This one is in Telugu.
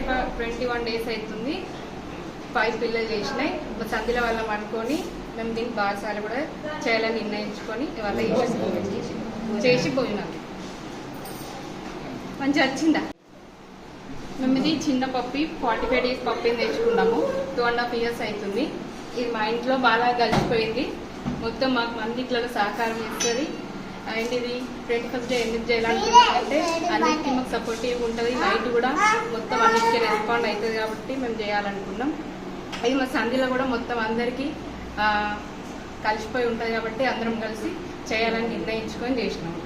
21 days అవుతుంది. 5 పిల్లలు చేసినాయి. సంధిల వల్ల అనుకొని మేము దీనికి బారసాలు కూడా చేయాలని నిర్ణయించుకొని ఇవాళ చేసి పోయినాం. మంచిగా వచ్చిందా? మేము ఇది చిన్న పప్పి 45 days పప్పిని తెచ్చుకున్నాము. 2.5 years అవుతుంది. ఇది మా ఇంట్లో బాగా కలిసిపోయింది. మొత్తం మాకు అన్నిట్లలో సహకారం ఇస్తుంది. అండ్ ఇది 21st day ఎందుకు చేయాలనుకుంటున్నామంటే అన్నిటికీ మాకు సపోర్టివ్ ఉంటుంది. నైట్ కూడా మొత్తం అన్నిటికీ రెస్పాండ్ అవుతుంది కాబట్టి మేము చేయాలనుకున్నాం. ఇది మా సంధిలో కూడా మొత్తం అందరికీ కలిసిపోయి ఉంటుంది కాబట్టి అందరం కలిసి చేయాలని నిర్ణయించుకొని చేసినాము.